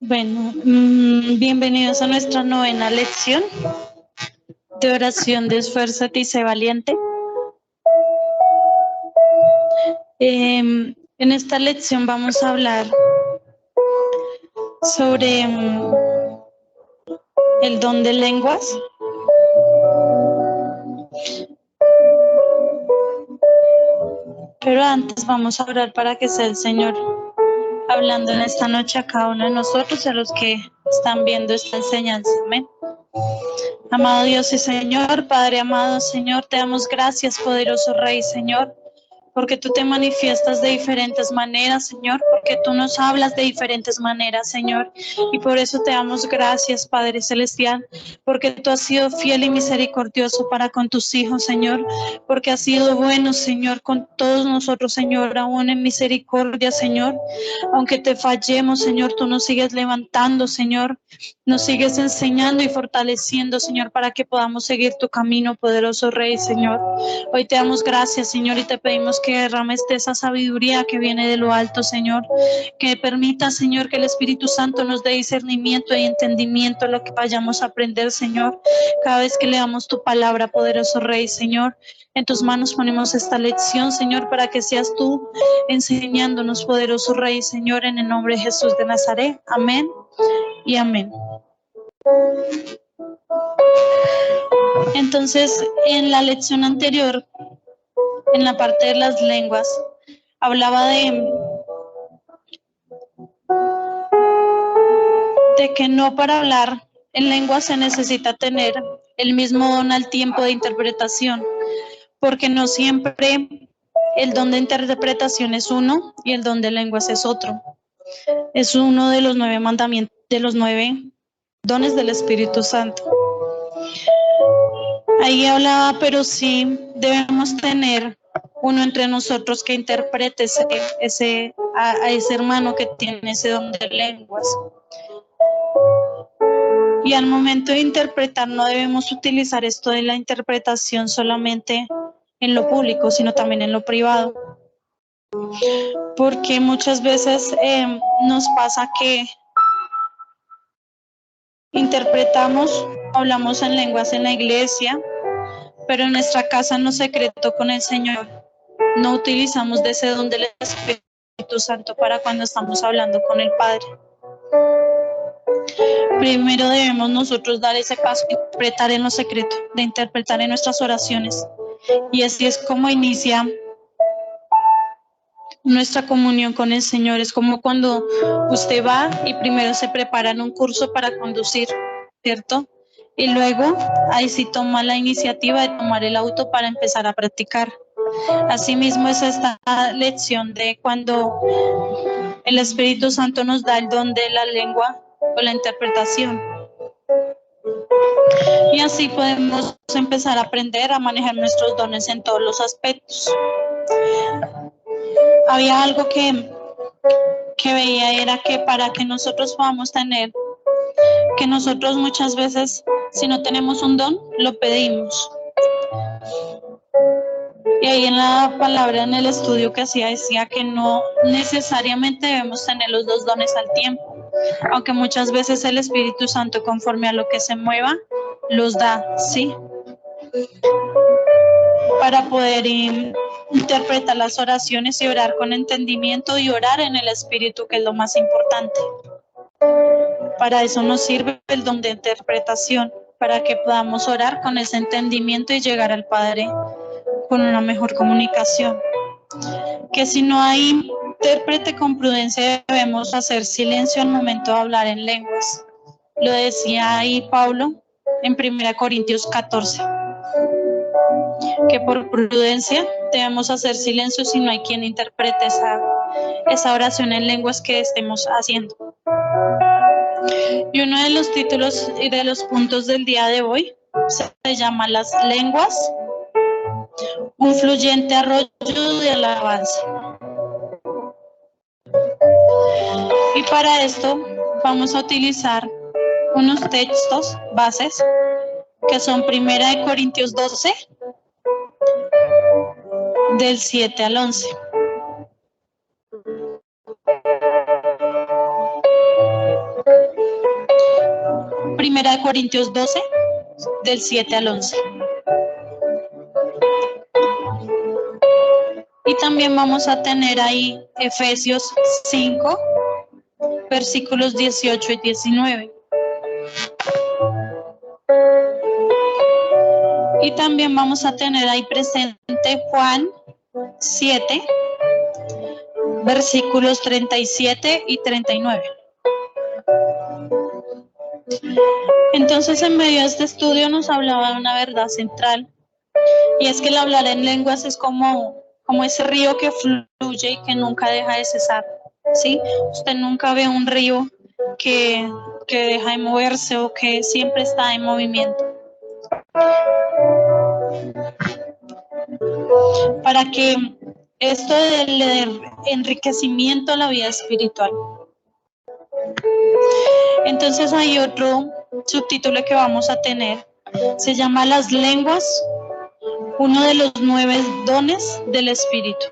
Bueno, bienvenidos a nuestra novena lección de oración de Esfuérzate y sé valiente. En esta lección vamos a hablar sobre el don de lenguas. Pero antes vamos a orar para que sea el Señor hablando en esta noche a cada uno de nosotros, a los que están viendo esta enseñanza. Amén. Amado Dios y Señor, Padre amado, Señor, te damos gracias, poderoso Rey, Señor, porque tú te manifiestas de diferentes maneras, Señor, porque tú nos hablas de diferentes maneras, Señor, y por eso te damos gracias, Padre Celestial, porque tú has sido fiel y misericordioso para con tus hijos, Señor, porque has sido bueno, Señor, con todos nosotros, Señor, aún en misericordia, Señor, aunque te fallemos, Señor, tú nos sigues levantando, Señor, nos sigues enseñando y fortaleciendo, Señor, para que podamos seguir tu camino, poderoso Rey, Señor. Hoy te damos gracias, Señor, y te pedimos que derrames de esa sabiduría que viene de lo alto, Señor, que permita, Señor, que el Espíritu Santo nos dé discernimiento y entendimiento en lo que vayamos a aprender, Señor, cada vez que leamos tu palabra, poderoso Rey, Señor. En tus manos ponemos esta lección, Señor, para que seas tú enseñándonos, poderoso Rey, Señor, en el nombre de Jesús de Nazaret. Amén y amén. Entonces, en la lección anterior, en la parte de las lenguas, hablaba de que no para hablar en lengua se necesita tener el mismo don al tiempo de interpretación, porque no siempre el don de interpretación es uno y el don de lenguas es otro. Es uno de los 9 mandamientos, de los 9 dones del Espíritu Santo. Ahí hablaba, pero sí debemos tener uno entre nosotros que interprete a ese hermano que tiene ese don de lenguas. Y al momento de interpretar no debemos utilizar esto de la interpretación solamente en lo público, sino también en lo privado. Porque muchas veces nos pasa que interpretamos, hablamos en lenguas en la iglesia, pero en nuestra casa en lo secreto con el Señor no utilizamos de ese don del Espíritu Santo para cuando estamos hablando con el Padre. Primero debemos nosotros dar ese paso de interpretar en lo secreto, de interpretar en nuestras oraciones. Y así es como inicia nuestra comunión con el Señor. Es como cuando usted va y primero se prepara en un curso para conducir, ¿cierto? Y luego ahí sí toma la iniciativa de tomar el auto para empezar a practicar. Asimismo es esta lección de cuando el Espíritu Santo nos da el don de la lengua o la interpretación. Y así podemos empezar a aprender a manejar nuestros dones en todos los aspectos. Había algo que veía, era que para que nosotros podamos tener, que nosotros muchas veces, si no tenemos un don, lo pedimos. Y ahí en la palabra, en el estudio que hacía, decía que no necesariamente debemos tener los dos dones al tiempo, aunque muchas veces el Espíritu Santo, conforme a lo que se mueva, los da, ¿sí? Para poder interpretar las oraciones y orar con entendimiento y orar en el Espíritu, que es lo más importante. Para eso nos sirve el don de interpretación, para que podamos orar con ese entendimiento y llegar al Padre con una mejor comunicación. Que si no hay intérprete con prudencia, debemos hacer silencio al momento de hablar en lenguas. Lo decía ahí Pablo en 1 Corintios 14. Que por prudencia debemos hacer silencio si no hay quien interprete esa oración en lenguas que estemos haciendo. Y uno de los títulos y de los puntos del día de hoy se llama Las lenguas, un fluyente arroyo de alabanza. Y para esto vamos a utilizar unos textos bases que son 1 Corintios 12, del 7 al 11. Primera de Corintios 12, del 7 al 11. Y también vamos a tener ahí Efesios 5, versículos 18 y 19. Y también vamos a tener ahí presente Juan 7, versículos 37 y 39. Entonces, en medio de este estudio nos hablaba de una verdad central, y es que el hablar en lenguas es como ese río que fluye y que nunca deja de cesar, ¿sí? Usted nunca ve un río que deja de moverse o que siempre está en movimiento. Para que esto del enriquecimiento a la vida espiritual. Entonces hay otro subtítulo que vamos a tener, se llama Las lenguas, uno de los 9 dones del Espíritu.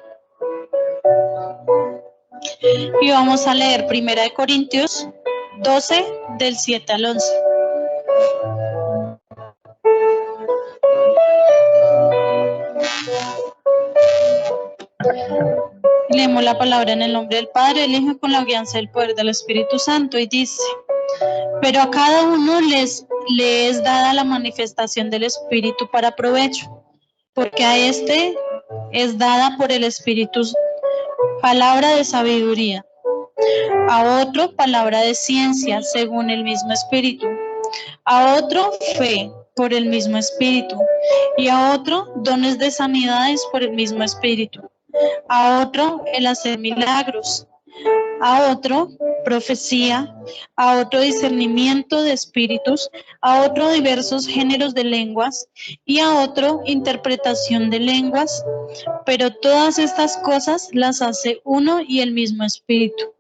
Y vamos a leer 1 Corintios 12, del 7 al 11. Leemos la palabra en el nombre del Padre, del Hijo, con la guianza del poder del Espíritu Santo, y dice: pero a cada uno le es dada la manifestación del Espíritu para provecho, porque a este es dada por el Espíritu palabra de sabiduría, a otro palabra de ciencia según el mismo Espíritu, a otro fe por el mismo Espíritu, y a otro dones de sanidades por el mismo Espíritu, a otro el hacer milagros, a otro profecía, a otro discernimiento de espíritus, a otro diversos géneros de lenguas, y a otro interpretación de lenguas. Pero todas estas cosas las hace uno y el mismo Espíritu,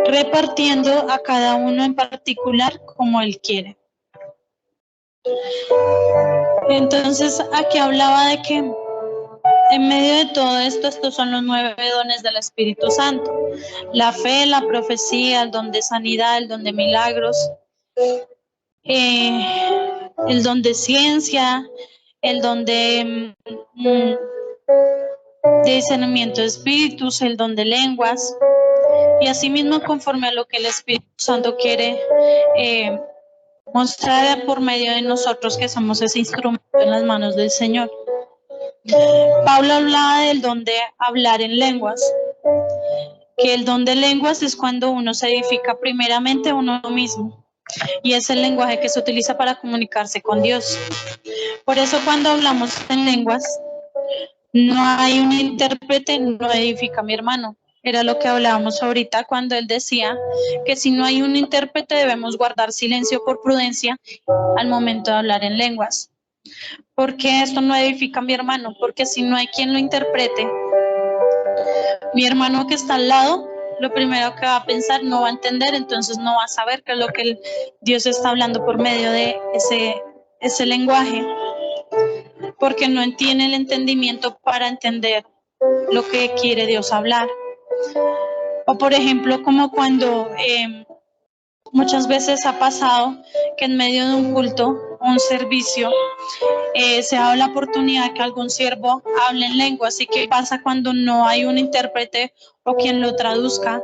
repartiendo a cada uno en particular como Él quiere. Entonces, aquí hablaba de que en medio de todo esto, estos son los 9 dones del Espíritu Santo: la fe, la profecía, el don de sanidad, el don de milagros, el don de ciencia, el don de discernimiento de espíritus, el don de lenguas, y asimismo conforme a lo que el Espíritu Santo quiere mostrar por medio de nosotros, que somos ese instrumento en las manos del Señor. Pablo hablaba del don de hablar en lenguas, que el don de lenguas es cuando uno se edifica primeramente a uno mismo, y es el lenguaje que se utiliza para comunicarse con Dios. Por eso cuando hablamos en lenguas, no hay un intérprete, no edifica a mi hermano. Era lo que hablábamos ahorita cuando él decía que si no hay un intérprete debemos guardar silencio por prudencia al momento de hablar en lenguas. ¿Por qué esto no edifica a mi hermano? Porque si no hay quien lo interprete, mi hermano que está al lado, lo primero que va a pensar no va a entender, entonces no va a saber qué es lo que Dios está hablando por medio de ese lenguaje, porque no tiene el entendimiento para entender lo que quiere Dios hablar. O por ejemplo, como cuando muchas veces ha pasado que en medio de un culto, un servicio, se da la oportunidad que algún siervo hable en lengua. Así que pasa cuando no hay un intérprete o quien lo traduzca.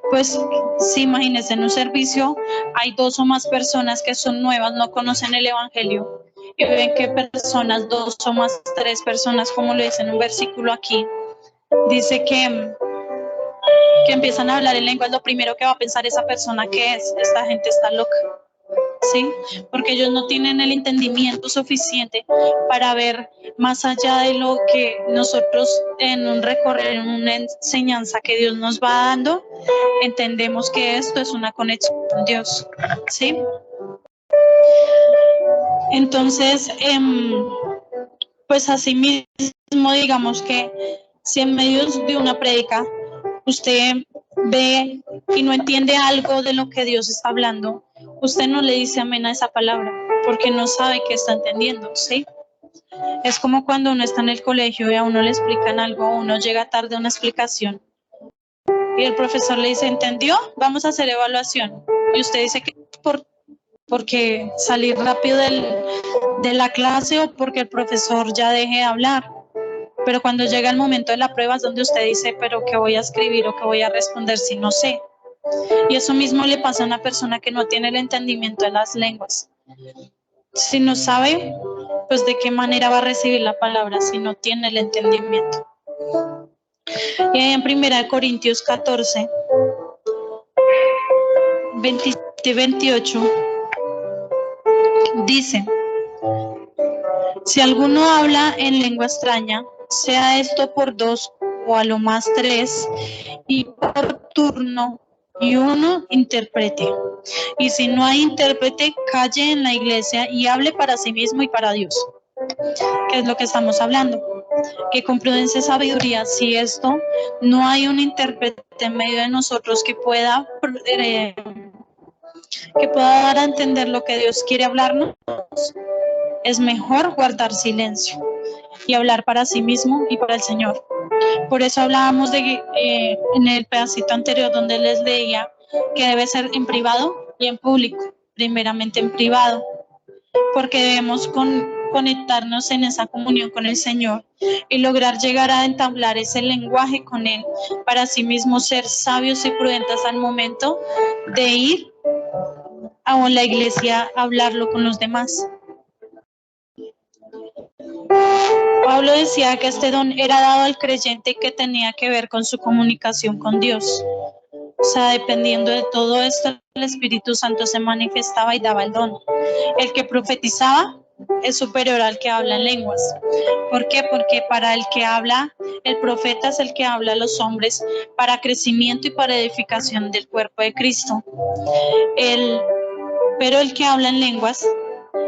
Pues sí, imagínense, en un servicio hay 2 o más personas que son nuevas, no conocen el evangelio, y ven que personas, 2 o más, 3 personas, como lo dice en un versículo aquí, dice que empiezan a hablar en lengua. Lo primero que va a pensar esa persona que esta gente está loca, ¿sí? Porque ellos no tienen el entendimiento suficiente para ver más allá de lo que nosotros en un recorrer, en una enseñanza que Dios nos va dando, entendemos que esto es una conexión con Dios, ¿sí? Entonces, pues así mismo, digamos que si en medio de una prédica usted ve y no entiende algo de lo que Dios está hablando, usted no le dice amén a esa palabra, porque no sabe qué está entendiendo, ¿sí? Es como cuando uno está en el colegio y a uno le explican algo, uno llega tarde a una explicación y el profesor le dice, ¿entendió? Vamos a hacer evaluación. Y usted dice que por porque salir rápido de la clase o porque el profesor ya deje de hablar. Pero cuando llega el momento de la prueba es donde usted dice, pero ¿qué voy a escribir o qué voy a responder si no sé? Y eso mismo le pasa a una persona que no tiene el entendimiento de las lenguas. Si no sabe, pues de qué manera va a recibir la palabra si no tiene el entendimiento. Y ahí en 1 Corintios 14, 27 y 28, dice, si alguno habla en lengua extraña, sea esto por 2 o a lo más 3, y por turno, y uno interprete. Y si no hay intérprete, calle en la iglesia y hable para sí mismo y para Dios. ¿Qué es lo que estamos hablando? Que con prudencia y sabiduría, si esto no hay un intérprete en medio de nosotros que pueda dar a entender lo que Dios quiere hablarnos, es mejor guardar silencio y hablar para sí mismo y para el Señor. Por eso hablábamos de en el pedacito anterior donde les leía que debe ser en privado y en público, primeramente en privado, porque debemos conectarnos en esa comunión con el Señor y lograr llegar a entablar ese lenguaje con Él, para sí mismo ser sabios y prudentes al momento de ir a la iglesia a hablarlo con los demás. Pablo decía que este don era dado al creyente y que tenía que ver con su comunicación con Dios. O sea, dependiendo de todo esto, el Espíritu Santo se manifestaba y daba el don. El que profetizaba es superior al que habla en lenguas. ¿Por qué? Porque para el que habla, el profeta es el que habla a los hombres para crecimiento y para edificación del cuerpo de Cristo. Pero el que habla en lenguas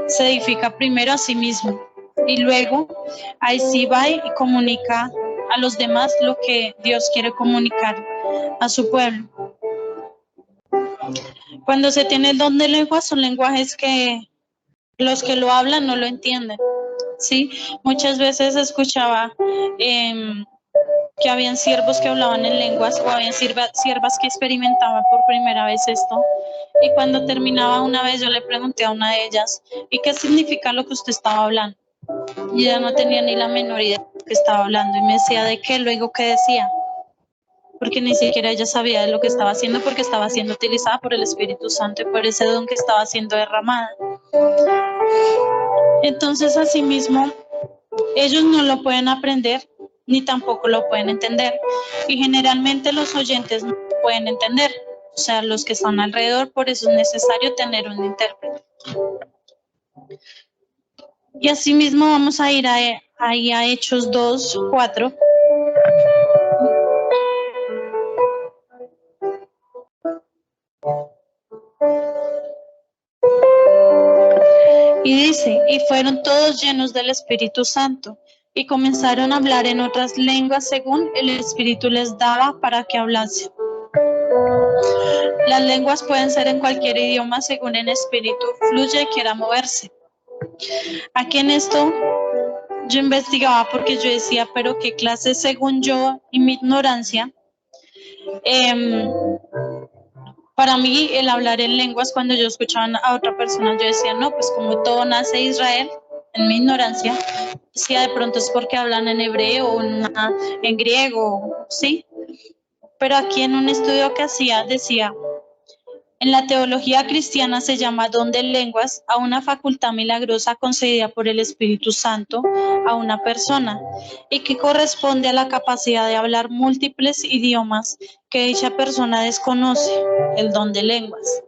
se edifica primero a sí mismo y luego ahí sí va y comunica a los demás lo que Dios quiere comunicar a su pueblo. Cuando se tiene el don de lenguas, son lenguajes que los que lo hablan no lo entienden, ¿sí? Muchas veces escuchaba que habían siervos que hablaban en lenguas o habían siervas que experimentaban por primera vez esto. Y cuando terminaba una vez, yo le pregunté a una de ellas, ¿y qué significa lo que usted estaba hablando? Y ella no tenía ni la menor idea de lo que estaba hablando. Y me decía, ¿de qué? Luego, ¿qué decía? Porque ni siquiera ella sabía de lo que estaba haciendo, porque estaba siendo utilizada por el Espíritu Santo y por ese don que estaba siendo derramada. Entonces, asimismo, ellos no lo pueden aprender ni tampoco lo pueden entender. Y generalmente los oyentes no lo pueden entender, o sea, los que están alrededor, por eso es necesario tener un intérprete. Y asimismo vamos a ir ahí a Hechos 2:4. Y dice, y fueron todos llenos del Espíritu Santo, y comenzaron a hablar en otras lenguas según el Espíritu les daba para que hablasen. Las lenguas pueden ser en cualquier idioma según el Espíritu fluye y quiera moverse. Aquí en esto yo investigaba porque yo decía, pero qué clase según yo y mi ignorancia. Para mí el hablar en lenguas, cuando yo escuchaba a otra persona, yo decía, no, pues como todo nace de Israel, en mi ignorancia, decía de pronto es porque hablan en hebreo o en griego, ¿sí? Pero aquí en un estudio que hacía, decía, en la teología cristiana se llama don de lenguas a una facultad milagrosa concedida por el Espíritu Santo a una persona y que corresponde a la capacidad de hablar múltiples idiomas que dicha persona desconoce, el don de lenguas.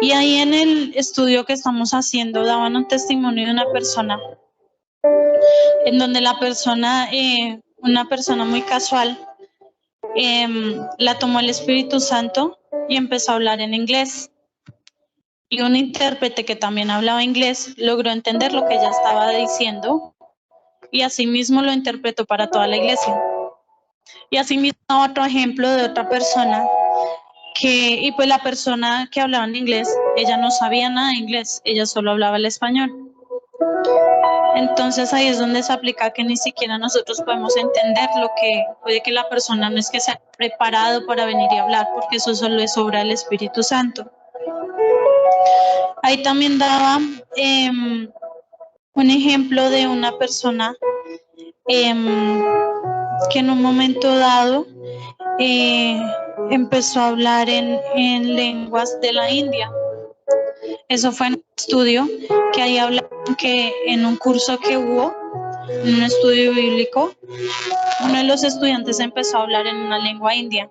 Y ahí en el estudio que estamos haciendo daban un testimonio de una persona en donde la persona, una persona muy casual, la tomó el Espíritu Santo y empezó a hablar en inglés. Y un intérprete que también hablaba inglés logró entender lo que ella estaba diciendo y asimismo lo interpretó para toda la iglesia. Y asimismo otro ejemplo de otra persona y pues la persona que hablaba en inglés, ella no sabía nada de inglés, ella solo hablaba el español. Entonces ahí es donde se aplica que ni siquiera nosotros podemos entender lo que puede que la persona no es que se haya preparado para venir y hablar, porque eso solo es obra del Espíritu Santo. Ahí también daba un ejemplo de una persona que en un momento dado empezó a hablar en lenguas de la India. Eso fue en un estudio que ahí hablaban que en un curso que hubo, en un estudio bíblico, uno de los estudiantes empezó a hablar en una lengua india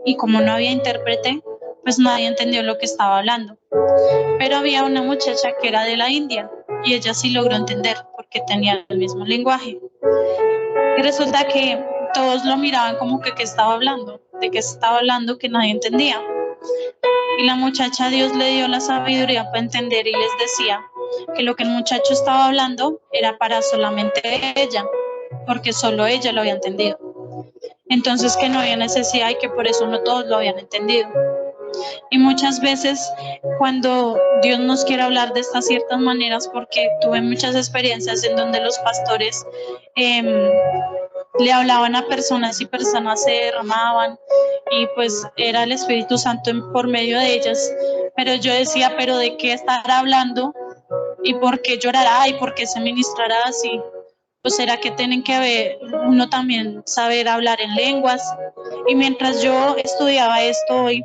y como no había intérprete, pues nadie entendió lo que estaba hablando. Pero había una muchacha que era de la India y ella sí logró entender porque tenía el mismo lenguaje. Y resulta que todos lo miraban como que qué estaba hablando, de qué estaba hablando que nadie entendía. Y la muchacha, Dios le dio la sabiduría para entender y les decía que lo que el muchacho estaba hablando era para solamente ella, porque solo ella lo había entendido. Entonces que no había necesidad y que por eso no todos lo habían entendido. Y muchas veces cuando Dios nos quiere hablar de estas ciertas maneras, porque tuve muchas experiencias en donde los pastores le hablaban a personas y personas se derramaban y pues era el Espíritu Santo por medio de ellas. Pero yo decía, ¿pero de qué estará hablando? ¿Y por qué llorará? ¿Y por qué se ministrará así? Pues será que tienen que ver, uno también saber hablar en lenguas. Y mientras yo estudiaba esto hoy,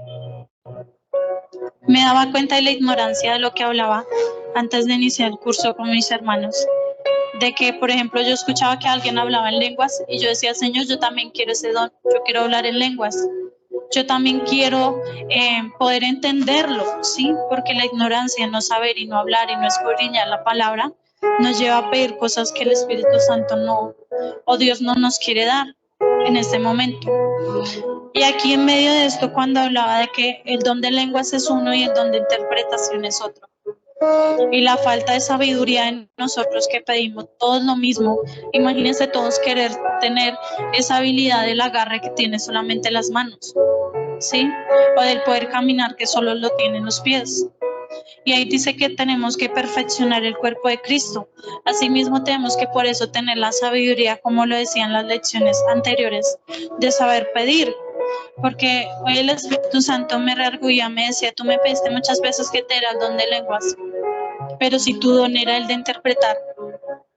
me daba cuenta de la ignorancia de lo que hablaba antes de iniciar el curso con mis hermanos. De que, por ejemplo, yo escuchaba que alguien hablaba en lenguas y yo decía, Señor, yo también quiero ese don, yo quiero hablar en lenguas. Yo también quiero poder entenderlo, ¿sí? Porque la ignorancia, no saber y no hablar y no escudriñar la palabra, nos lleva a pedir cosas que el Espíritu Santo no, o Dios no nos quiere dar en este momento. Y aquí en medio de esto, cuando hablaba de que el don de lenguas es uno y el don de interpretación es otro, y la falta de sabiduría en nosotros que pedimos todos lo mismo, imagínense todos querer tener esa habilidad del agarre que tiene solamente las manos, ¿sí? O del poder caminar que solo lo tienen los pies. Y ahí dice que tenemos que perfeccionar el cuerpo de Cristo. Asimismo tenemos que por eso tener la sabiduría, como lo decían las lecciones anteriores, de saber pedir. Porque hoy el Espíritu Santo me reargullía, me decía, tú me pediste muchas veces que te diera el don de lenguas, pero si tu don era el de interpretar,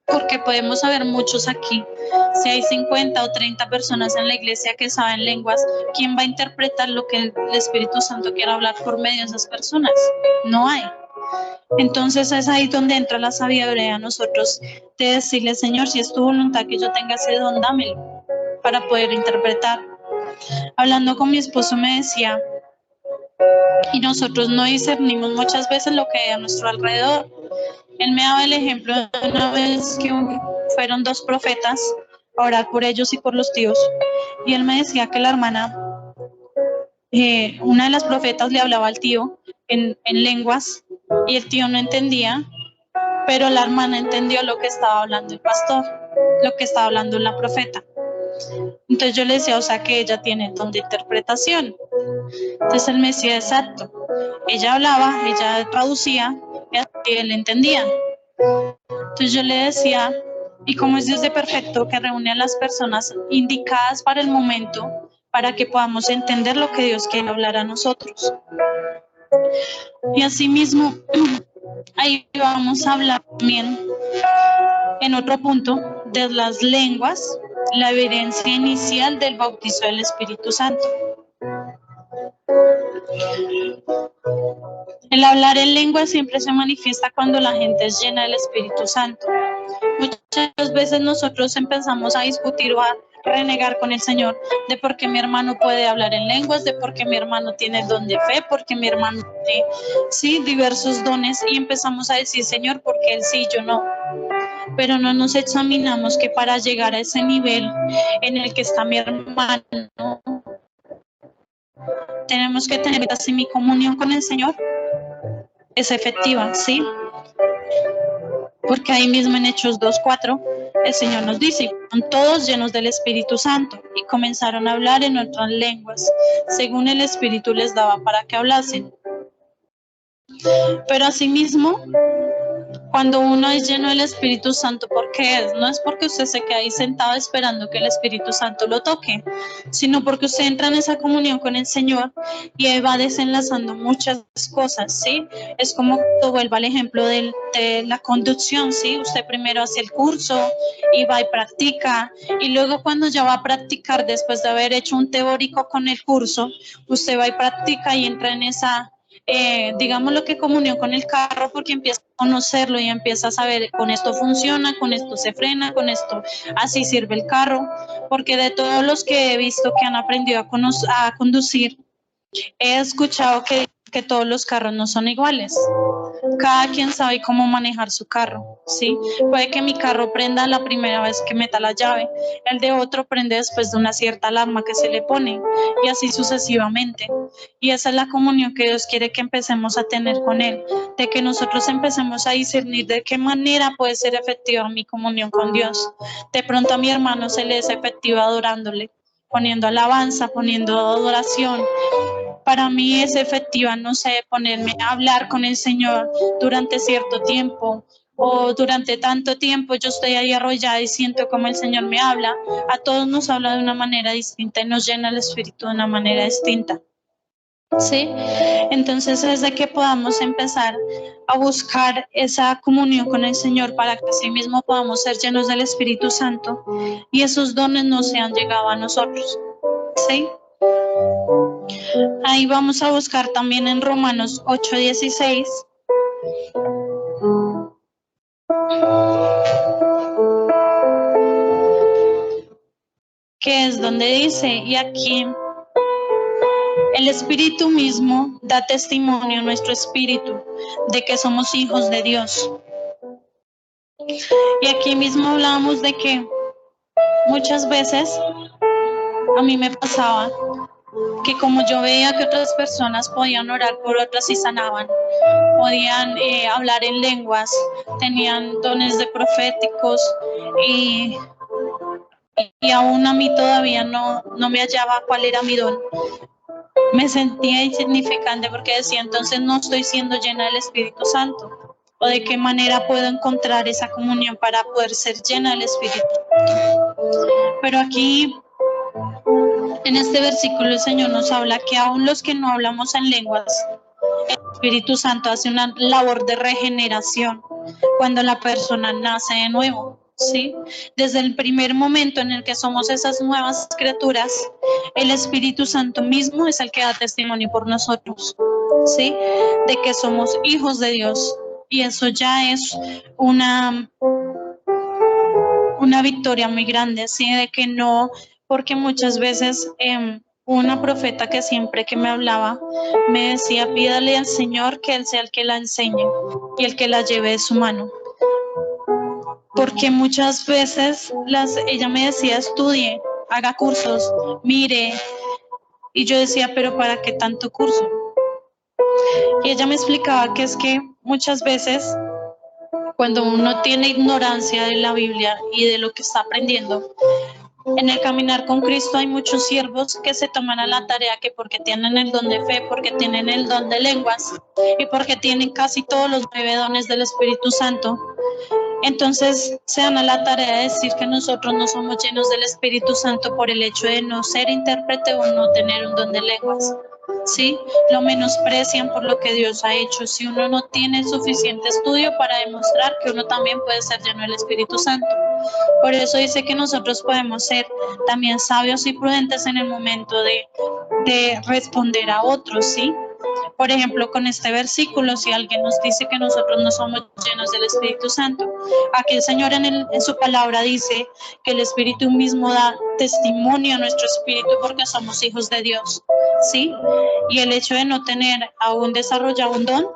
porque podemos haber muchos aquí, si hay 50 o 30 personas en la iglesia que saben lenguas, ¿quién va a interpretar lo que el Espíritu Santo quiere hablar por medio de esas personas? No hay. Entonces es ahí donde entra la sabiduría a nosotros de decirle, Señor, si es tu voluntad que yo tenga ese don, dámelo para poder interpretar. Hablando con mi esposo me decía, y nosotros no discernimos muchas veces lo que hay a nuestro alrededor. Él me daba el ejemplo de una vez que fueron dos profetas a orar por ellos y por los tíos, y él me decía que la hermana, una de las profetas le hablaba al tío en lenguas y el tío no entendía, pero la hermana entendió lo que estaba hablando el pastor, lo que estaba hablando la profeta. Entonces yo le decía, o sea que ella tiene el don de interpretación. Entonces él me decía, exacto, ella hablaba, ella traducía y él entendía. Entonces yo le decía, y como es Dios de perfecto que reúne a las personas indicadas para el momento, para que podamos entender lo que Dios quiere hablar a nosotros. Y asimismo, ahí vamos a hablar también en otro punto de las lenguas, la evidencia inicial del bautizo del Espíritu Santo. El hablar en lengua siempre se manifiesta cuando la gente es llena del Espíritu Santo. Muchas veces nosotros empezamos a discutir o a renegar con el Señor de por qué mi hermano puede hablar en lenguas, de por qué mi hermano tiene el don de fe, porque mi hermano tiene, sí, diversos dones, y empezamos a decir, Señor, ¿por qué él sí, yo no? Pero no nos examinamos que para llegar a ese nivel en el que está mi hermano, tenemos que tener así mi comunión con el Señor es efectiva, ¿sí? Porque ahí mismo en Hechos 2:4 el Señor nos dice, son todos llenos del Espíritu Santo y comenzaron a hablar en otras lenguas, según el Espíritu les daba para que hablasen. Pero asimismo, Cuando uno es lleno del Espíritu Santo, ¿por qué es? No es porque usted se quede ahí sentado esperando que el Espíritu Santo lo toque, sino porque usted entra en esa comunión con el Señor y ahí va desenlazando muchas cosas, ¿sí? Es como cuando vuelvo al ejemplo de la conducción, ¿sí? Usted primero hace el curso y va y practica, y luego cuando ya va a practicar, después de haber hecho un teórico con el curso, usted va y practica y entra en esa digamos lo que comunión con el carro, porque empieza a conocerlo y empieza a saber con esto funciona, con esto se frena, con esto así sirve el carro, porque de todos los que he visto que han aprendido a conducir, he escuchado que todos los carros no son iguales. Cada quien sabe cómo manejar su carro, ¿sí? Puede que mi carro prenda la primera vez que meta la llave, el de otro prende después de una cierta alarma que se le pone, y así sucesivamente. Y esa es la comunión que Dios quiere que empecemos a tener con Él, de que nosotros empecemos a discernir de qué manera puede ser efectiva mi comunión con Dios. De pronto a mi hermano se le es efectiva adorándole, poniendo alabanza, poniendo adoración. Para mí es efectiva, no sé, ponerme a hablar con el Señor durante cierto tiempo o durante tanto tiempo yo estoy ahí arrollada y siento como el Señor me habla. A todos nos habla de una manera distinta y nos llena el Espíritu de una manera distinta. ¿Sí? Entonces es de que podamos empezar a buscar esa comunión con el Señor para que así mismo podamos ser llenos del Espíritu Santo y esos dones no se han llegado a nosotros. ¿Sí? Ahí vamos a buscar también en Romanos 8:16. Que es donde dice, y aquí el Espíritu mismo da testimonio a nuestro espíritu de que somos hijos de Dios. Y aquí mismo hablábamos de que muchas veces a mí me pasaba que como yo veía que otras personas podían orar por otras y sanaban, podían hablar en lenguas, tenían dones de proféticos y aún a mí todavía no me hallaba cuál era mi don. Me sentía insignificante porque decía, entonces no estoy siendo llena del Espíritu Santo. ¿O de qué manera puedo encontrar esa comunión para poder ser llena del Espíritu? Pero aquí, en este versículo, el Señor nos habla que aún los que no hablamos en lenguas, el Espíritu Santo hace una labor de regeneración cuando la persona nace de nuevo. ¿Sí? Desde el primer momento en el que somos esas nuevas criaturas, el Espíritu Santo mismo es el que da testimonio por nosotros, ¿sí? De que somos hijos de Dios. Y eso ya es una victoria muy grande, ¿sí? De que no, porque muchas veces una profeta que siempre que me hablaba me decía, pídale al Señor que Él sea el que la enseñe y el que la lleve de su mano. Porque muchas veces ella me decía, estudie, haga cursos, mire, y yo decía, pero ¿para qué tanto curso? Y ella me explicaba que es que muchas veces cuando uno tiene ignorancia de la Biblia y de lo que está aprendiendo, en el caminar con Cristo hay muchos siervos que se toman a la tarea que porque tienen el don de fe, porque tienen el don de lenguas y porque tienen casi todos los 9 dones del Espíritu Santo, entonces se dan a la tarea de decir que nosotros no somos llenos del Espíritu Santo por el hecho de no ser intérprete o no tener un don de lenguas. ¿Sí? Lo menosprecian por lo que Dios ha hecho. Si uno no tiene suficiente estudio para demostrar que uno también puede ser lleno del Espíritu Santo. Por eso dice que nosotros podemos ser también sabios y prudentes en el momento de responder a otros, ¿sí? Por ejemplo, con este versículo, si alguien nos dice que nosotros no somos llenos del Espíritu Santo, aquí el Señor en su palabra dice que el Espíritu mismo da testimonio a nuestro espíritu porque somos hijos de Dios, ¿sí? Y el hecho de no tener aún desarrollado un don,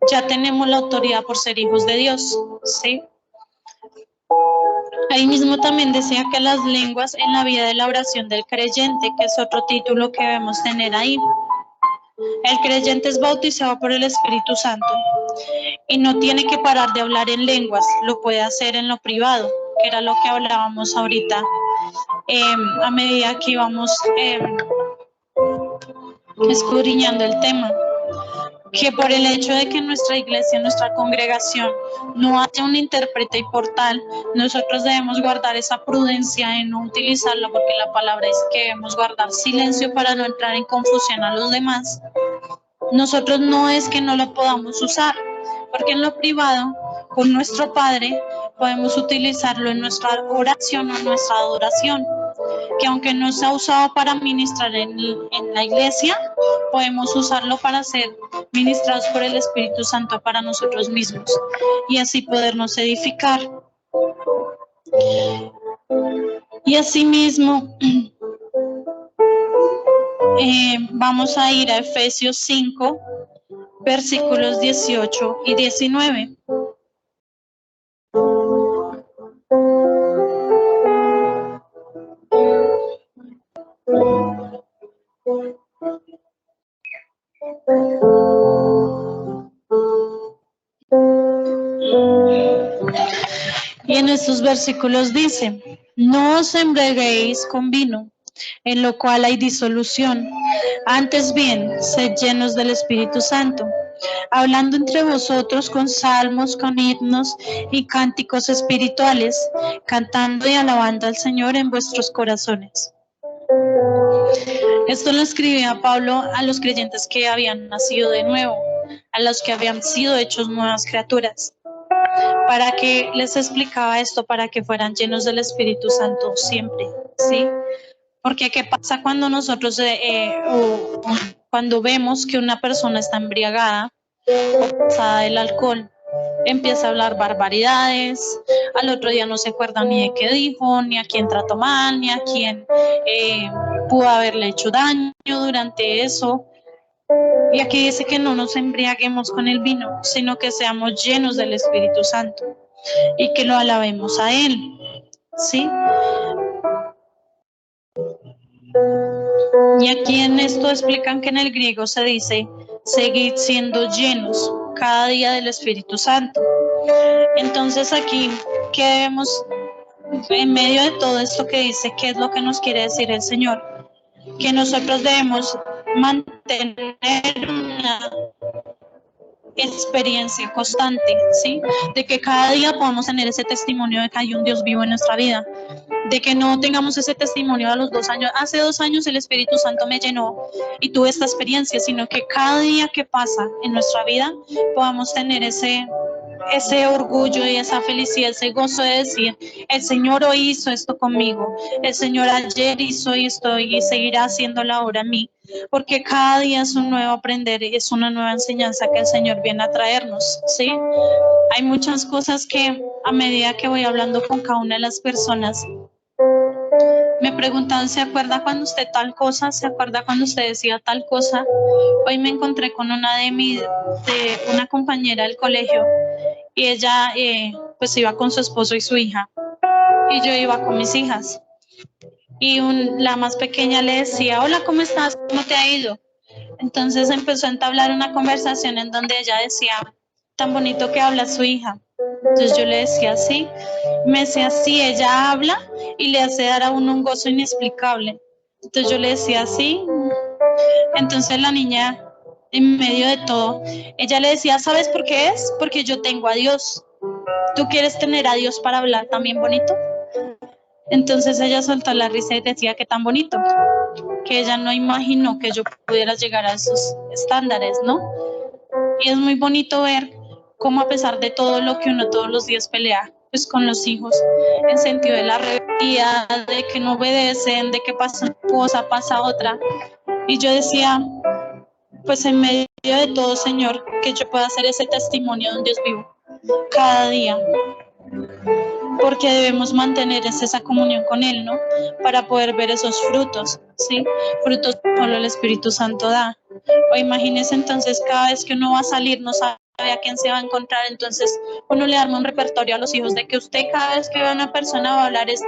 ya tenemos la autoridad por ser hijos de Dios, ¿sí? Ahí mismo también decía que las lenguas en la vida de la oración del creyente, que es otro título que debemos tener ahí. El creyente es bautizado por el Espíritu Santo y no tiene que parar de hablar en lenguas, lo puede hacer en lo privado, que era lo que hablábamos ahorita, a medida que íbamos escudriñando el tema. que por el hecho de que en nuestra iglesia, en nuestra congregación, no haya un intérprete y portal, nosotros debemos guardar esa prudencia en no utilizarla, porque la palabra dice que debemos guardar silencio para no entrar en confusión a los demás. Nosotros no es que no lo podamos usar, porque en lo privado, con nuestro Padre, podemos utilizarlo en nuestra oración o en nuestra adoración, que aunque no se ha usado para ministrar en la iglesia, podemos usarlo para ser ministrados por el Espíritu Santo para nosotros mismos y así podernos edificar. Y asimismo, vamos a ir a Efesios 5, versículos 18 y 19. Y en estos versículos dice: no os embriaguéis con vino, en lo cual hay disolución, antes bien, sed llenos del Espíritu Santo, hablando entre vosotros con salmos, con himnos y cánticos espirituales, cantando y alabando al Señor en vuestros corazones. Esto lo escribía Pablo a los creyentes que habían nacido de nuevo, a los que habían sido hechos nuevas criaturas. ¿Para qué les explicaba esto? Para que fueran llenos del Espíritu Santo siempre, ¿sí? Porque ¿qué pasa cuando nosotros, cuando vemos que una persona está embriagada o pasada del alcohol? Empieza a hablar barbaridades, al otro día no se acuerda ni de qué dijo, ni a quién trató mal, ni a quién pudo haberle hecho daño durante eso. Y aquí dice que no nos embriaguemos con el vino, sino que seamos llenos del Espíritu Santo y que lo alabemos a Él, ¿sí? Y aquí en esto explican que en el griego se dice: seguid siendo llenos cada día del Espíritu Santo. Entonces aquí, ¿qué debemos, en medio de todo esto que dice, qué es lo que nos quiere decir el Señor? Que nosotros debemos mantener una experiencia constante, ¿sí? De que cada día podamos tener ese testimonio de que hay un Dios vivo en nuestra vida, de que no tengamos ese testimonio a los 2 años, hace 2 años el Espíritu Santo me llenó y tuve esta experiencia, sino que cada día que pasa en nuestra vida podamos tener ese orgullo y esa felicidad, ese gozo de decir: el Señor hoy hizo esto conmigo, el Señor ayer hizo esto y seguirá haciéndolo ahora en mí, porque cada día es un nuevo aprender y es una nueva enseñanza que el Señor viene a traernos, ¿sí? Hay muchas cosas que a medida que voy hablando con cada una de las personas, me preguntan: ¿se acuerda cuando usted tal cosa? ¿Se acuerda cuando usted decía tal cosa? Hoy me encontré con una de una compañera del colegio y ella pues iba con su esposo y su hija y yo iba con mis hijas y la más pequeña le decía: hola, ¿cómo estás? ¿Cómo te ha ido? Entonces empezó a entablar una conversación en donde ella decía: tan bonito que habla su hija. Entonces yo le decía: sí. Me decía: sí, ella habla y le hace dar a uno un gozo inexplicable. Entonces yo le decía: sí. Entonces la niña, en medio de todo, ella le decía: ¿sabes por qué es? Porque yo tengo a Dios. ¿Tú quieres tener a Dios para hablar también bonito? Entonces ella soltó la risa y decía que tan bonito, que ella no imaginó que yo pudiera llegar a esos estándares, ¿no? Y es muy bonito ver cómo, a pesar de todo lo que uno todos los días pelea pues con los hijos, en sentido de la rebeldía, de que no obedecen, de que pasa una cosa, pasa otra. Y yo decía: pues en medio de todo, Señor, que yo pueda hacer ese testimonio de un Dios vivo cada día, porque debemos mantener esa comunión con Él, ¿no? Para poder ver esos frutos, ¿sí? Frutos que solo el Espíritu Santo da. O imagínese entonces, cada vez que uno va a salir, no sabe a quién se va a encontrar, entonces uno le arma un repertorio a los hijos de que usted cada vez que ve a una persona va a hablar esto,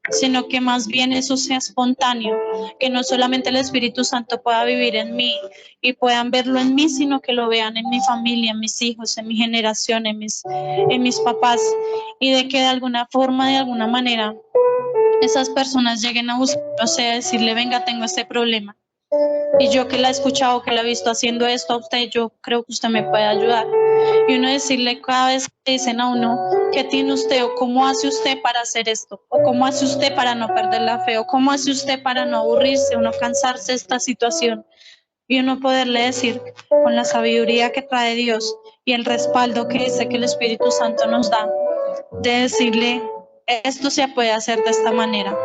sino que más bien eso sea espontáneo, que no solamente el Espíritu Santo pueda vivir en mí y puedan verlo en mí, sino que lo vean en mi familia, en mis hijos, en mi generación, en mis papás, y de que de alguna forma, de alguna manera, esas personas lleguen a buscar, o sea, decirle: venga, tengo este problema, Y yo que la he escuchado, que la he visto haciendo esto a usted, yo creo que usted me puede ayudar. Y uno decirle cada vez que dicen a uno, ¿qué tiene usted? O ¿cómo hace usted para hacer esto? O ¿cómo hace usted para no perder la fe? O ¿cómo hace usted para no aburrirse o no cansarse de esta situación? Y uno poderle decir con la sabiduría que trae Dios y el respaldo que dice que el Espíritu Santo nos da, de decirle, esto se puede hacer de esta manera.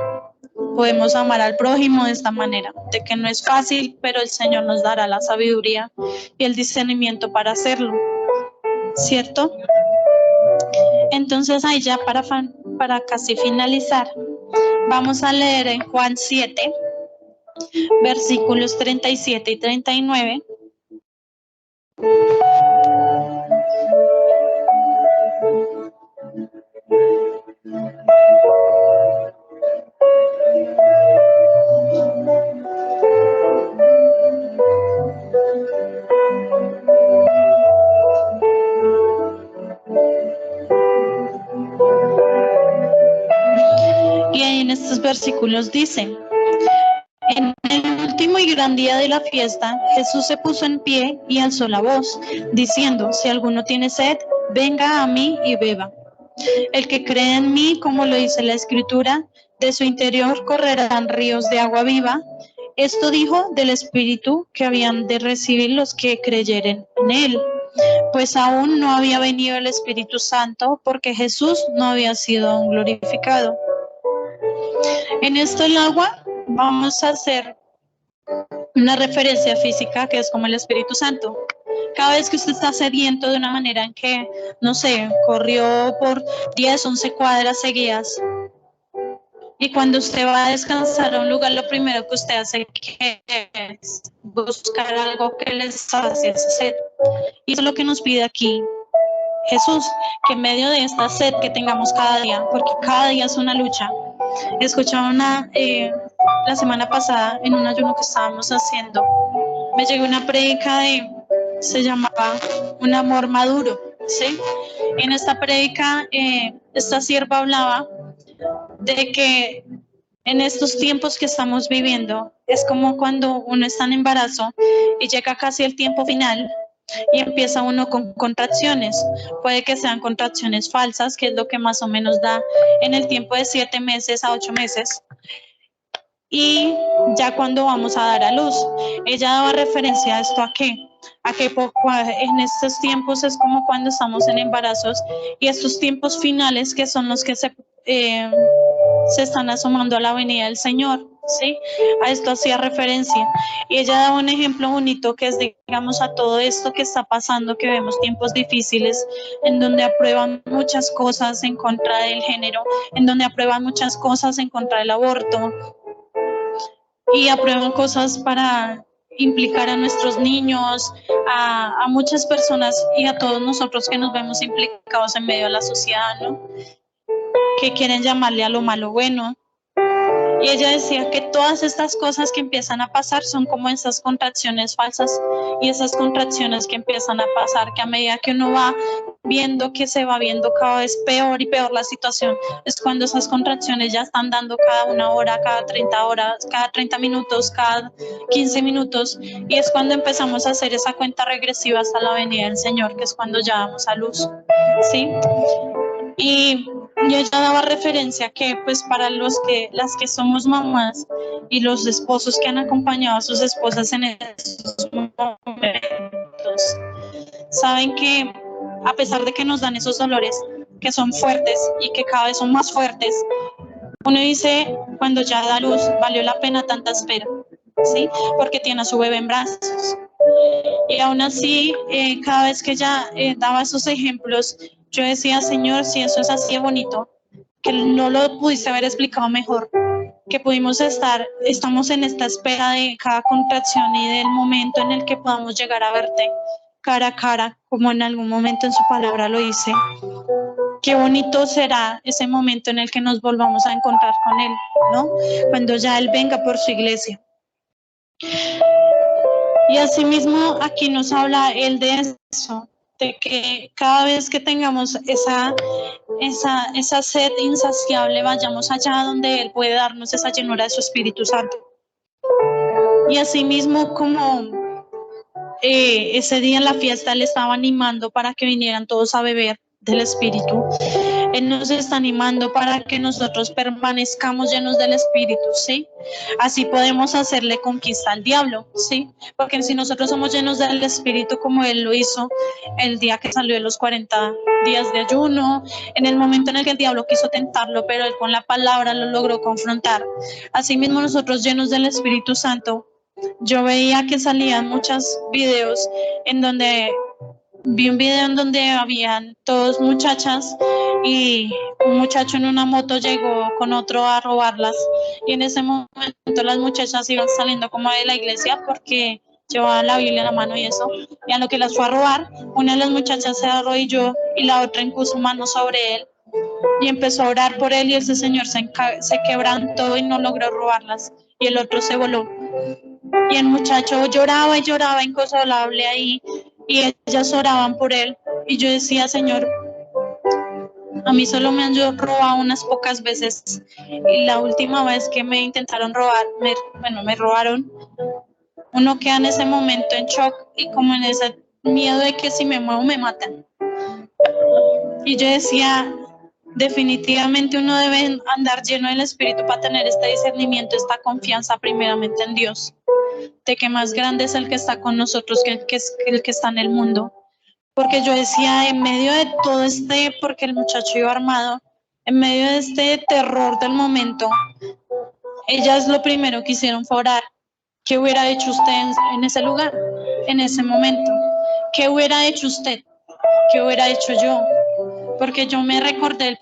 Podemos amar al prójimo de esta manera, de que no es fácil, pero el Señor nos dará la sabiduría y el discernimiento para hacerlo, ¿cierto? Entonces ahí ya para casi finalizar, vamos a leer en Juan 7, versículos 37 y 39. Y ahí en estos versículos dice, en el último y gran día de la fiesta, Jesús se puso en pie y alzó la voz, diciendo, si alguno tiene sed, venga a mí y beba. El que cree en mí, como lo dice la Escritura, de su interior correrán ríos de agua viva. Esto dijo del Espíritu que habían de recibir los que creyeren en él, pues aún no había venido el Espíritu Santo, porque Jesús no había sido aún glorificado. En esto el agua vamos a hacer una referencia física que es como el Espíritu Santo. Cada vez que usted está sediento de una manera en que, no sé, corrió por 10, 11 cuadras seguidas, y cuando usted va a descansar a un lugar, lo primero que usted hace es buscar algo que les sacie esa sed. Y eso es lo que nos pide aquí Jesús, que en medio de esta sed que tengamos cada día, porque cada día es una lucha. Escuchaba la semana pasada en un ayuno que estábamos haciendo, me llegó una prédica se llamaba Un amor maduro, ¿sí? En esta prédica, esta sierva hablaba de que en estos tiempos que estamos viviendo, es como cuando uno está en embarazo y llega casi el tiempo final y empieza uno con contracciones. Puede que sean contracciones falsas, que es lo que más o menos da en el tiempo de 7 meses a 8 meses. Y ya cuando vamos a dar a luz, ella daba referencia a esto a que en estos tiempos es como cuando estamos en embarazos y estos tiempos finales que son los que se están asomando a la venida del Señor, ¿sí? A esto hacía referencia. Y ella daba un ejemplo bonito que es, digamos, a todo esto que está pasando, que vemos tiempos difíciles, en donde aprueban muchas cosas en contra del género, en donde aprueban muchas cosas en contra del aborto, y aprueban cosas para implicar a nuestros niños, a muchas personas y a todos nosotros que nos vemos implicados en medio de la sociedad, ¿no? Que quieren llamarle a lo malo bueno. Y ella decía que todas estas cosas que empiezan a pasar son como esas contracciones falsas y esas contracciones que empiezan a pasar, que a medida que uno va viendo que se va viendo cada vez peor y peor la situación, es cuando esas contracciones ya están dando cada 1 hora, cada 30 horas, cada 30 minutos, cada 15 minutos, y es cuando empezamos a hacer esa cuenta regresiva hasta la venida del Señor, que es cuando ya damos a luz, ¿sí? Y ella daba referencia que pues para las que somos mamás y los esposos que han acompañado a sus esposas en estos momentos, saben que a pesar de que nos dan esos dolores que son fuertes y que cada vez son más fuertes, uno dice cuando ya da luz, valió la pena tanta espera, ¿sí? Porque tiene a su bebé en brazos. Y aún así, cada vez que ella daba esos ejemplos, yo decía, Señor, si eso es así de bonito, que no lo pudiste haber explicado mejor, que estamos en esta espera de cada contracción y del momento en el que podamos llegar a verte cara a cara, como en algún momento en su palabra lo dice. Qué bonito será ese momento en el que nos volvamos a encontrar con Él, ¿no? Cuando ya Él venga por su iglesia. Y asimismo aquí nos habla Él de eso, de que cada vez que tengamos esa sed insaciable, vayamos allá donde Él puede darnos esa llenura de su Espíritu Santo. Y así mismo como ese día en la fiesta le estaba animando para que vinieran todos a beber del Espíritu. Él nos está animando para que nosotros permanezcamos llenos del Espíritu, ¿sí? Así podemos hacerle conquista al diablo, ¿sí? Porque si nosotros somos llenos del Espíritu como Él lo hizo el día que salió de los 40 días de ayuno, en el momento en el que el diablo quiso tentarlo, pero Él con la palabra lo logró confrontar. Asimismo nosotros llenos del Espíritu Santo, yo veía que salían muchos videos en donde vi un video en donde habían dos muchachas y un muchacho en una moto llegó con otro a robarlas, y en ese momento las muchachas iban saliendo como de la iglesia porque llevaban la Biblia en la mano y eso, y a lo que las fue a robar, una de las muchachas se arrodilló y la otra impuso manos sobre él y empezó a orar por él, y ese señor se quebrantó y no logró robarlas, y el otro se voló. Y el muchacho lloraba y lloraba inconsolable ahí, y ellas oraban por él. Y yo decía, Señor, a mí solo me han robado unas pocas veces. Y la última vez que me intentaron robar, me robaron. Uno queda en ese momento en shock y como en ese miedo de que si me muevo me matan. Y yo decía, definitivamente uno debe andar lleno del Espíritu para tener este discernimiento, esta confianza primeramente en Dios, de que más grande es el que está con nosotros que el que está en el mundo. Porque yo decía, en medio de todo porque el muchacho iba armado, en medio de este terror del momento, ellas lo primero que hicieron fue orar. ¿Qué hubiera hecho usted en ese lugar, en ese momento? ¿Qué hubiera hecho usted? ¿Qué hubiera hecho yo? Porque yo me recordé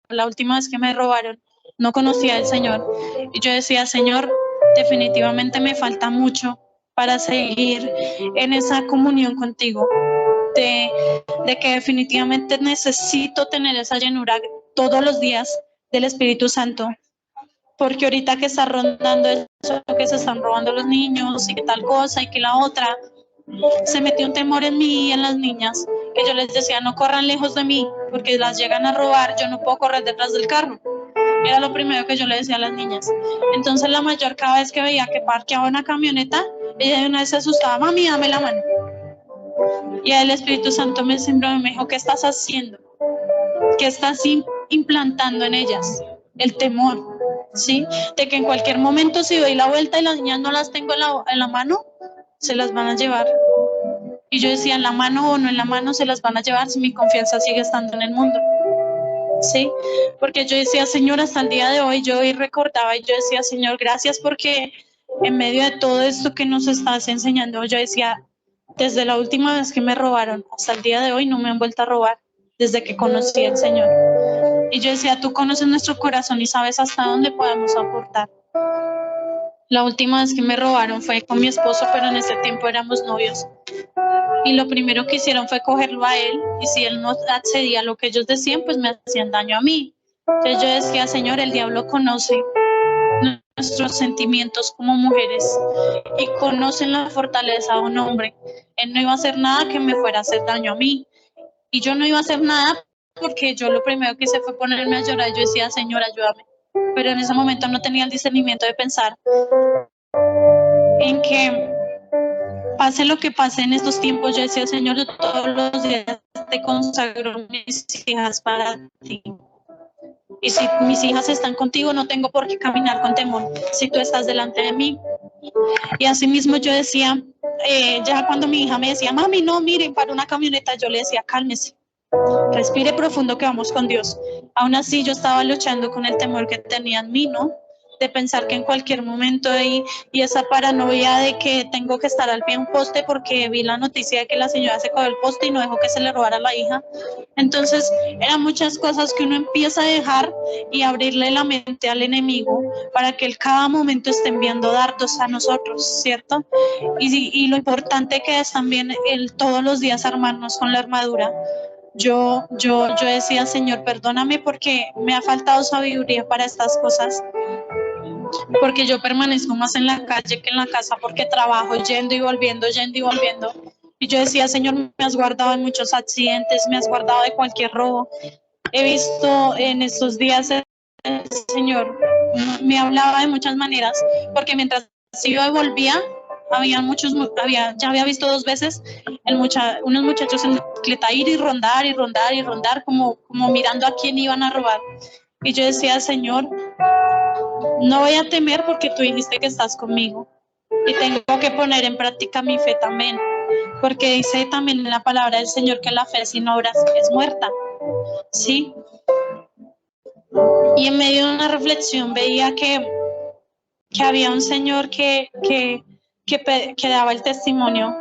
la última vez que me robaron, no conocía al Señor. Y yo decía, Señor, definitivamente me falta mucho para seguir en esa comunión contigo. De que definitivamente necesito tener esa llenura todos los días del Espíritu Santo. Porque ahorita que está rondando eso, que se están robando los niños y que tal cosa y que la otra, se metió un temor en mí y en las niñas, que yo les decía, no corran lejos de mí, porque las llegan a robar, yo no puedo correr detrás del carro. Era lo primero que yo le decía a las niñas. Entonces la mayor, cada vez que veía que parqueaba una camioneta, ella de una vez se asustaba, mami, dame la mano. Y el Espíritu Santo siempre me dijo, ¿qué estás haciendo? ¿Qué estás implantando en ellas? El temor, ¿sí? De que en cualquier momento si doy la vuelta y las niñas no las tengo en la mano, se las van a llevar. Y yo decía, en la mano o no en la mano se las van a llevar si mi confianza sigue estando en el mundo. ¿Sí? Porque yo decía, Señor, hasta el día de hoy yo hoy recordaba y yo decía, Señor, gracias porque en medio de todo esto que nos estás enseñando, yo decía, desde la última vez que me robaron hasta el día de hoy no me han vuelto a robar desde que conocí al Señor. Y yo decía, tú conoces nuestro corazón y sabes hasta dónde podemos aportar. La última vez que me robaron fue con mi esposo, pero en ese tiempo éramos novios. Y lo primero que hicieron fue cogerlo a él, y si él no accedía a lo que ellos decían, pues me hacían daño a mí. Entonces yo decía, Señor, el diablo conoce nuestros sentimientos como mujeres y conoce la fortaleza de un hombre. Él no iba a hacer nada que me fuera a hacer daño a mí. Y yo no iba a hacer nada porque yo lo primero que hice fue ponerme a llorar. Yo decía, Señor, ayúdame. Pero en ese momento no tenía el discernimiento de pensar en que pase lo que pase en estos tiempos. Yo decía, Señor, yo todos los días te consagro mis hijas para ti. Y si mis hijas están contigo, no tengo por qué caminar con temor si tú estás delante de mí. Y así mismo yo decía, ya cuando mi hija me decía, mami, no, miren, para una camioneta, yo le decía, cálmese, respire profundo que vamos con Dios. Aún así yo estaba luchando con el temor que tenía en mí, ¿no? De pensar que en cualquier momento y esa paranoia de que tengo que estar al pie de un poste porque vi la noticia de que la señora se cayó el poste y no dejó que se le robara a la hija. Entonces eran muchas cosas que uno empieza a dejar y abrirle la mente al enemigo para que él cada momento esté enviando dardos a nosotros, ¿cierto? Y lo importante que es también el todos los días armarnos con la armadura. Yo decía, Señor, perdóname porque me ha faltado sabiduría para estas cosas, porque yo permanezco más en la calle que en la casa, porque trabajo yendo y volviendo, yendo y volviendo. Y yo decía, Señor, me has guardado de muchos accidentes, me has guardado de cualquier robo. He visto en estos días, el Señor me hablaba de muchas maneras, porque mientras iba y volvía, ya había visto 2 veces unos muchachos en bicicleta ir y rondar, como mirando a quién iban a robar. Y yo decía, Señor, no voy a temer porque tú dijiste que estás conmigo. Y tengo que poner en práctica mi fe también, porque dice también en la palabra del Señor que la fe sin obras es muerta, ¿sí? Y en medio de una reflexión veía que había un señor que daba el testimonio,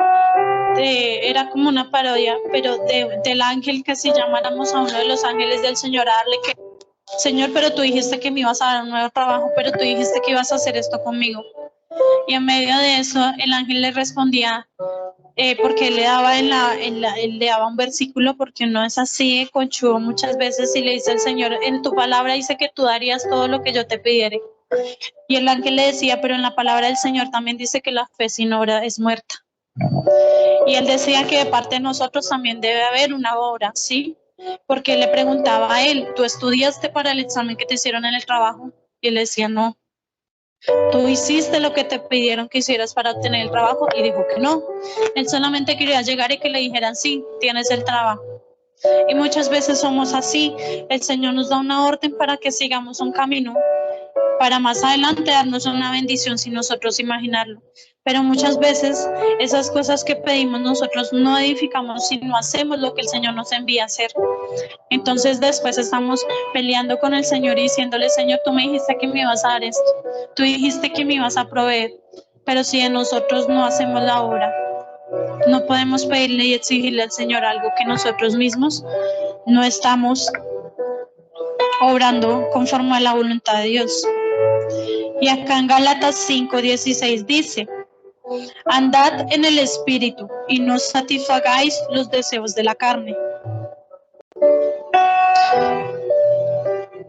era como una parodia, pero del ángel, que si llamáramos a uno de los ángeles del Señor a darle que, Señor, pero tú dijiste que me ibas a dar un nuevo trabajo, pero tú dijiste que ibas a hacer esto conmigo. Y en medio de eso el ángel le respondía, porque él le daba él le daba un versículo, porque uno es así conchudo muchas veces, y le dice el Señor, en tu palabra dice que tú darías todo lo que yo te pidiere. Y el ángel le decía, pero en la palabra del Señor también dice que la fe sin obra es muerta. Y él decía que de parte de nosotros también debe haber una obra, ¿sí? Porque él le preguntaba a él, ¿tú estudiaste para el examen que te hicieron en el trabajo? Y él decía, no. ¿Tú hiciste lo que te pidieron que hicieras para obtener el trabajo? Y dijo que no. Él solamente quería llegar y que le dijeran, sí, tienes el trabajo. Y muchas veces somos así. El Señor nos da una orden para que sigamos un camino, para más adelante darnos una bendición sin nosotros imaginarlo. Pero muchas veces esas cosas que pedimos nosotros no edificamos si no hacemos lo que el Señor nos envía a hacer. Entonces después estamos peleando con el Señor y diciéndole, Señor, tú me dijiste que me ibas a dar esto, tú dijiste que me ibas a proveer, pero si en nosotros no hacemos la obra, no podemos pedirle y exigirle al Señor algo que nosotros mismos no estamos obrando conforme a la voluntad de Dios. Y acá en Gálatas 5:16 dice, andad en el Espíritu y no satisfagáis los deseos de la carne.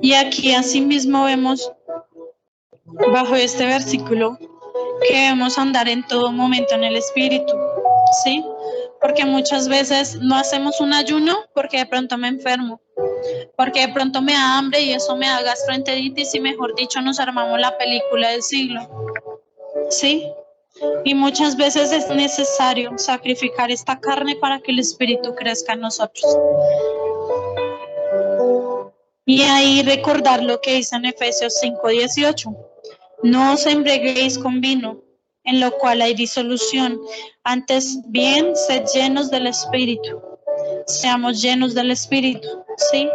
Y aquí asimismo vemos bajo este versículo que debemos andar en todo momento en el Espíritu, ¿sí? Porque muchas veces no hacemos un ayuno porque de pronto me enfermo, porque de pronto me da hambre y eso me da gastroenteritis y mejor dicho nos armamos la película del siglo, ¿sí? Y muchas veces es necesario sacrificar esta carne para que el Espíritu crezca en nosotros. Y ahí recordar lo que dice en Efesios 5:18. No os embriaguéis con vino, en lo cual hay disolución. Antes bien, sed llenos del Espíritu. Seamos llenos del Espíritu, ¿sí?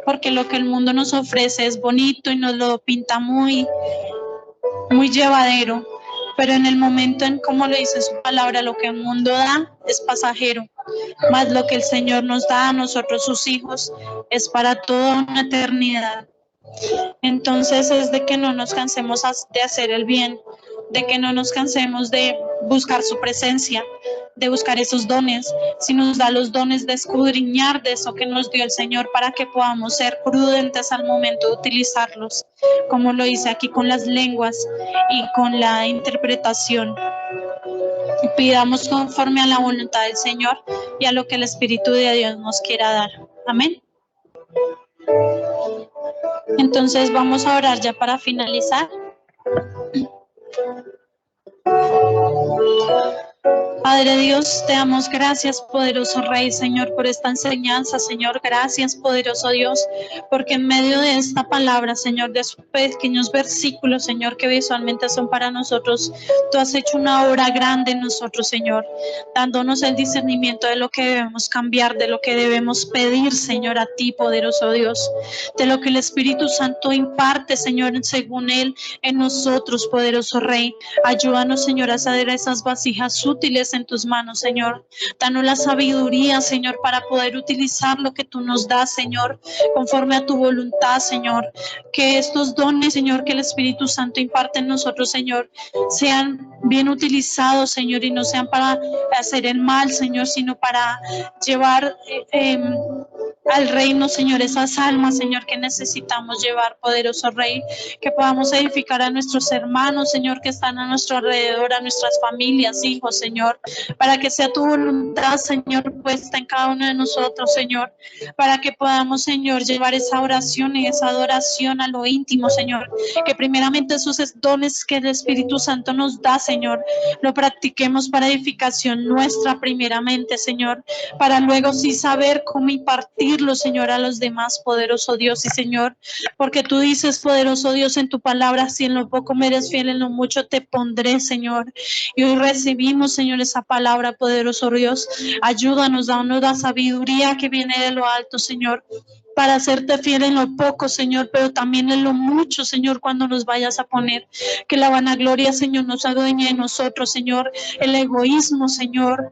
Porque lo que el mundo nos ofrece es bonito y nos lo pinta muy llevadero. Pero en el momento en cómo le dice su palabra, lo que el mundo da es pasajero. Mas lo que el Señor nos da a nosotros, sus hijos, es para toda una eternidad. Entonces es de que no nos cansemos de hacer el bien, de que no nos cansemos de buscar su presencia, de buscar esos dones. Si nos da los dones, de escudriñar de eso que nos dio el Señor para que podamos ser prudentes al momento de utilizarlos, como lo dice aquí con las lenguas y con la interpretación. Y pidamos conforme a la voluntad del Señor y a lo que el Espíritu de Dios nos quiera dar. Amén. Entonces vamos a orar ya para finalizar. Padre Dios, te damos gracias, poderoso Rey, Señor, por esta enseñanza, Señor. Gracias, poderoso Dios, porque en medio de esta palabra, Señor, de esos pequeños versículos, Señor, que visualmente son para nosotros, tú has hecho una obra grande en nosotros, Señor, dándonos el discernimiento de lo que debemos cambiar, de lo que debemos pedir, Señor, a ti, poderoso Dios, de lo que el Espíritu Santo imparte, Señor, según Él en nosotros, poderoso Rey. Ayúdanos, Señor, a hacer esas vasijas útiles en tus manos, Señor. Danos la sabiduría, Señor, para poder utilizar lo que tú nos das, Señor, conforme a tu voluntad, Señor. Que estos dones, Señor, que el Espíritu Santo imparte en nosotros, Señor, sean bien utilizados, Señor, y no sean para hacer el mal, Señor, sino para llevar al reino, Señor, esas almas, Señor, que necesitamos llevar, poderoso Rey, que podamos edificar a nuestros hermanos, Señor, que están a nuestro alrededor, a nuestras familias, hijos, Señor, para que sea tu voluntad, Señor, puesta en cada uno de nosotros, Señor, para que podamos, Señor, llevar esa oración y esa adoración a lo íntimo, Señor, que primeramente esos dones que el Espíritu Santo nos da, Señor, lo practiquemos para edificación nuestra primeramente, Señor, para luego sí saber cómo impartirlo, Señor, a los demás, poderoso Dios y Señor, porque tú dices, poderoso Dios, en tu palabra, si en lo poco me eres fiel, en lo mucho te pondré, Señor. Y hoy recibimos, Señor, esa palabra, poderoso Dios. Ayúdanos, danos la sabiduría que viene de lo alto, Señor, para hacerte fiel en lo poco, Señor, pero también en lo mucho, Señor, cuando nos vayas a poner. Que la vanagloria, Señor, nos adueñe de nosotros, Señor. El egoísmo, Señor.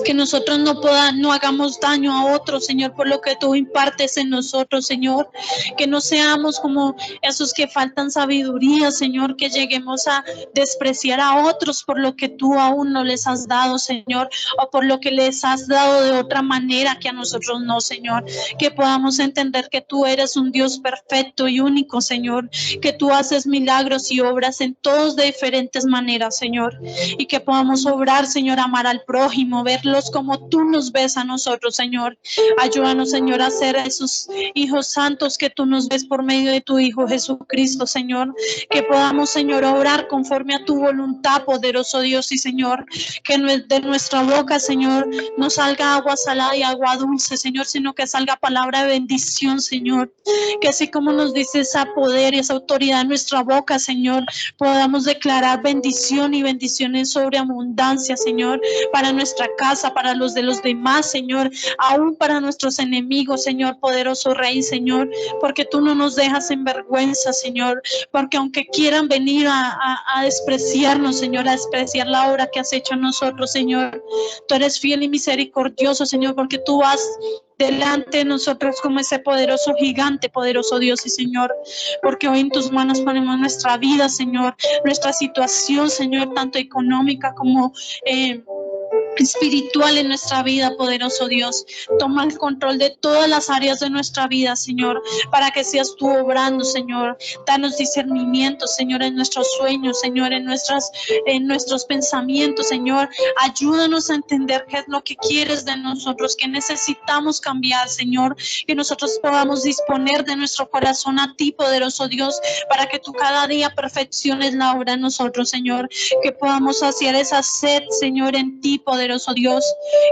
Que nosotros no hagamos daño a otros, Señor, por lo que tú impartes en nosotros, Señor. Que no seamos como esos que faltan sabiduría, Señor, que lleguemos a despreciar a otros por lo que tú aún no les has dado, Señor, o por lo que les has dado de otra manera que a nosotros no, Señor. Que podamos entender que tú eres un Dios perfecto y único, Señor, que tú haces milagros y obras en todos de diferentes maneras, Señor, y que podamos obrar, Señor, amar al prójimo, verlos como tú nos ves a nosotros, Señor. Ayúdanos, Señor, a ser esos hijos santos que tú nos ves por medio de tu Hijo Jesucristo, Señor. Que podamos, Señor, obrar conforme a tu voluntad, poderoso Dios y Señor. Que de nuestra boca, Señor, no salga agua salada y agua dulce, Señor, sino que salga palabra de bendición, Señor. Que así como nos dice ese poder y esa autoridad en nuestra boca, Señor, podamos declarar bendición y bendiciones sobre abundancia, Señor, para nuestra casa, para los de los demás, Señor, aún para nuestros enemigos, Señor, poderoso Rey, Señor, porque tú no nos dejas en vergüenza, Señor, porque aunque quieran venir a despreciarnos, Señor, a despreciar la obra que has hecho en nosotros, Señor, tú eres fiel y misericordioso, Señor, porque tú vas delante de nosotros como ese poderoso gigante, poderoso Dios y Señor, porque hoy en tus manos ponemos nuestra vida, Señor, nuestra situación, Señor, tanto económica como espiritual en nuestra vida, poderoso Dios. Toma el control de todas las áreas de nuestra vida, Señor, para que seas tú obrando, Señor. Danos discernimiento, Señor, en nuestros sueños, Señor, en nuestros pensamientos, Señor. Ayúdanos a entender qué es lo que quieres de nosotros, que necesitamos cambiar, Señor, que nosotros podamos disponer de nuestro corazón a ti, poderoso Dios, para que tú cada día perfecciones la obra en nosotros, Señor, que podamos hacer esa sed, Señor, en ti, poderoso Dios,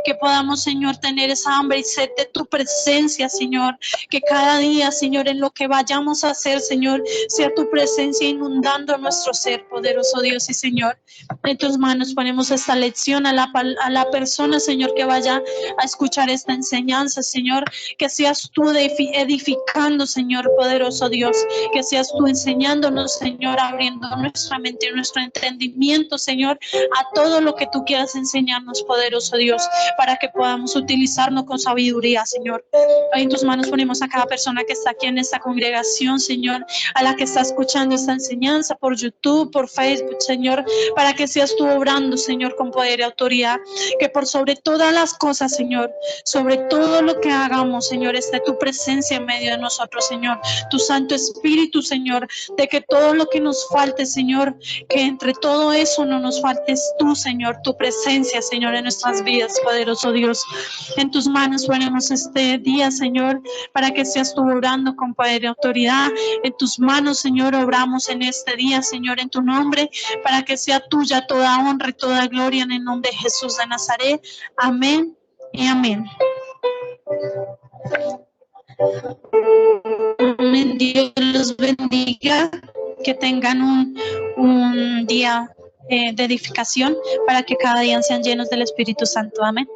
que podamos, Señor, tener esa hambre y sed de tu presencia, Señor, que cada día, Señor, en lo que vayamos a hacer, Señor, sea tu presencia inundando nuestro ser, poderoso Dios y Señor. En tus manos ponemos esta lección a la persona, Señor, que vaya a escuchar esta enseñanza, Señor, que seas tú edificando, Señor, poderoso Dios, que seas tú enseñándonos, Señor, abriendo nuestra mente y nuestro entendimiento, Señor, a todo lo que tú quieras enseñarnos, poderoso Dios, para que podamos utilizarnos con sabiduría, Señor. Hoy en tus manos ponemos a cada persona que está aquí en esta congregación, Señor, a la que está escuchando esta enseñanza por YouTube, por Facebook, Señor, para que seas tú obrando, Señor, con poder y autoridad, que por sobre todas las cosas, Señor, sobre todo lo que hagamos, Señor, esté tu presencia en medio de nosotros, Señor, tu Santo Espíritu, Señor, de que todo lo que nos falte, Señor, que entre todo eso no nos faltes tú, Señor, tu presencia, Señor, en nuestras vidas, poderoso Dios. En tus manos ponemos este día, Señor, para que seas tú obrando con poder y autoridad. En tus manos, Señor, obramos en este día, Señor, en tu nombre, para que sea tuya toda honra y toda gloria en el nombre de Jesús de Nazaret. Amén y amén. Amén. Dios los bendiga. Que tengan un día de edificación, para que cada día sean llenos del Espíritu Santo. Amén.